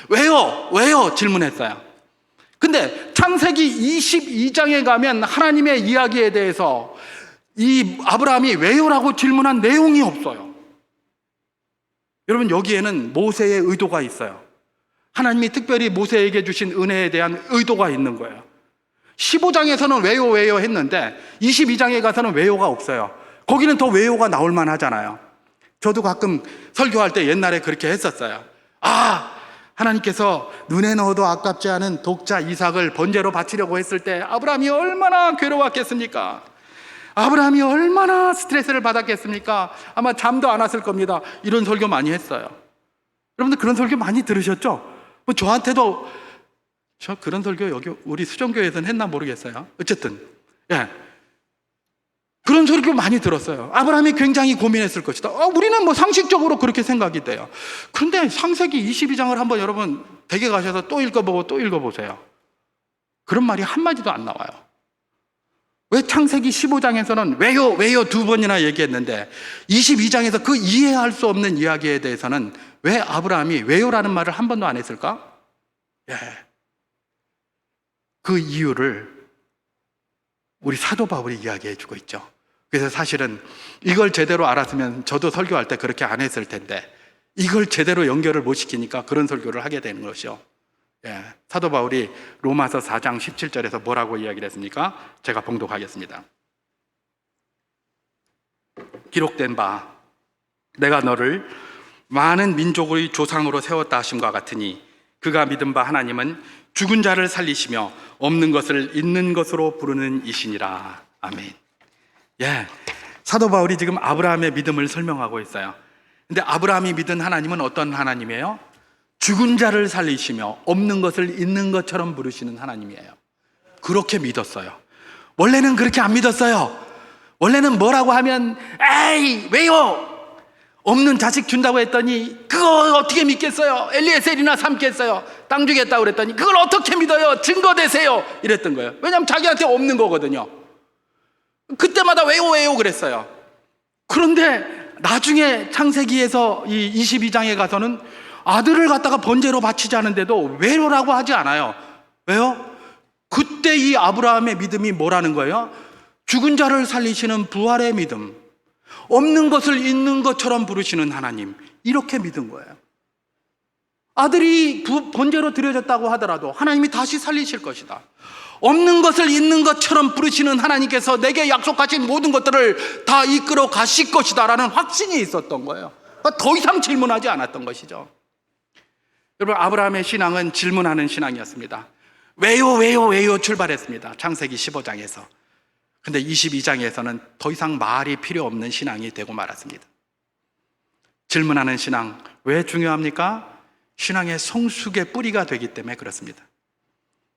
왜요? 질문했어요. 근데 창세기 22장에 가면 하나님의 이야기에 대해서 이 아브라함이 왜요라고 질문한 내용이 없어요. 여러분, 여기에는 모세의 의도가 있어요. 하나님이 특별히 모세에게 주신 은혜에 대한 의도가 있는 거예요. 15장에서는 왜요 했는데 22장에 가서는 왜요가 없어요. 거기는 더 왜요가 나올 만하잖아요. 저도 가끔 설교할 때 옛날에 그렇게 했었어요. 하나님께서 눈에 넣어도 아깝지 않은 독자 이삭을 번제로 바치려고 했을 때 아브라함이 얼마나 괴로웠겠습니까? 아브라함이 얼마나 스트레스를 받았겠습니까? 아마 잠도 안 왔을 겁니다. 이런 설교 많이 했어요. 여러분들 그런 설교 많이 들으셨죠? 저한테도 저 그런 설교 여기 우리 수정교회에서는 했나 모르겠어요. 어쨌든 그런 설교 많이 들었어요. 아브라함이 굉장히 고민했을 것이다. 우리는 상식적으로 그렇게 생각이 돼요. 그런데 창세기 22장을 한번 여러분 댁에 가셔서 또 읽어보세요. 그런 말이 한마디도 안 나와요. 왜 창세기 15장에서는 왜요 두 번이나 얘기했는데 22장에서 그 이해할 수 없는 이야기에 대해서는 왜 아브라함이 왜요라는 말을 한 번도 안 했을까? 그 이유를 우리 사도 바울이 이야기해 주고 있죠. 그래서 사실은 이걸 제대로 알았으면 저도 설교할 때 그렇게 안 했을 텐데 이걸 제대로 연결을 못 시키니까 그런 설교를 하게 되는 것이요. 사도 바울이 로마서 4장 17절에서 뭐라고 이야기를 했습니까? 제가 봉독하겠습니다. 기록된 바 내가 너를 많은 민족의 조상으로 세웠다 하심과 같으니 그가 믿은 바 하나님은 죽은 자를 살리시며 없는 것을 있는 것으로 부르는 이시니라. 아멘. 사도 바울이 지금 아브라함의 믿음을 설명하고 있어요. 근데 아브라함이 믿은 하나님은 어떤 하나님이에요? 죽은 자를 살리시며 없는 것을 있는 것처럼 부르시는 하나님이에요. 그렇게 믿었어요. 원래는 그렇게 안 믿었어요. 원래는 뭐라고 하면 왜요? 없는 자식 준다고 했더니 그거 어떻게 믿겠어요? 엘리에셀이나 삼겠어요? 땅 주겠다고 그랬더니 그걸 어떻게 믿어요? 증거 대세요. 이랬던 거예요. 왜냐하면 자기한테 없는 거거든요. 그때마다 왜요 그랬어요. 그런데 나중에 창세기에서 이 22장에 가서는 아들을 갖다가 번제로 바치지 않은데도 왜요라고 하지 않아요. 왜요? 그때 이 아브라함의 믿음이 뭐라는 거예요? 죽은 자를 살리시는 부활의 믿음, 없는 것을 있는 것처럼 부르시는 하나님, 이렇게 믿은 거예요. 아들이 번제로 드려졌다고 하더라도 하나님이 다시 살리실 것이다. 없는 것을 있는 것처럼 부르시는 하나님께서 내게 약속하신 모든 것들을 다 이끌어 가실 것이다 라는 확신이 있었던 거예요. 더 이상 질문하지 않았던 것이죠. 여러분, 아브라함의 신앙은 질문하는 신앙이었습니다. 왜요 출발했습니다. 창세기 15장에서. 근데 22장에서는 더 이상 말이 필요 없는 신앙이 되고 말았습니다. 질문하는 신앙, 왜 중요합니까? 신앙의 성숙의 뿌리가 되기 때문에 그렇습니다.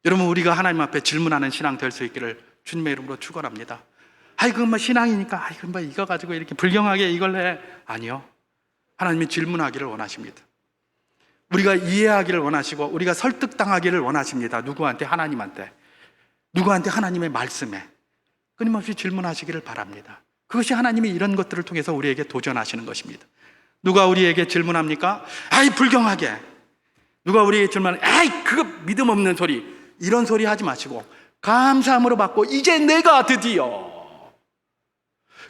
여러분, 우리가 하나님 앞에 질문하는 신앙 될 수 있기를 주님의 이름으로 축원합니다. 신앙이니까 이거 가지고 이렇게 불경하게 이걸 해. 아니요. 하나님이 질문하기를 원하십니다. 우리가 이해하기를 원하시고 우리가 설득당하기를 원하십니다. 누구한테? 하나님한테. 누구한테? 하나님의 말씀에. 끊임없이 질문하시기를 바랍니다. 그것이 하나님이 이런 것들을 통해서 우리에게 도전하시는 것입니다. 누가 우리에게 질문합니까? 불경하게. 누가 우리에게 질문하면 그거 믿음 없는 소리, 이런 소리 하지 마시고 감사함으로 받고 이제 내가 드디어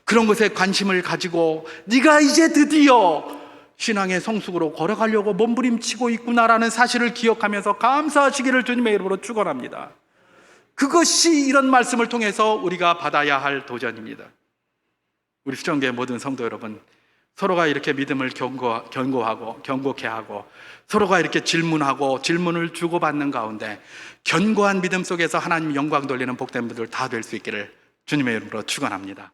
그런 것에 관심을 가지고 네가 이제 드디어 신앙의 성숙으로 걸어가려고 몸부림치고 있구나라는 사실을 기억하면서 감사하시기를 주님의 이름으로 축원합니다. 그것이 이런 말씀을 통해서 우리가 받아야 할 도전입니다. 우리 수정교회 모든 성도 여러분, 서로가 이렇게 믿음을 견고케 하고 서로가 이렇게 질문하고 질문을 주고받는 가운데 견고한 믿음 속에서 하나님 영광 돌리는 복된 분들 다 될 수 있기를 주님의 이름으로 축원합니다.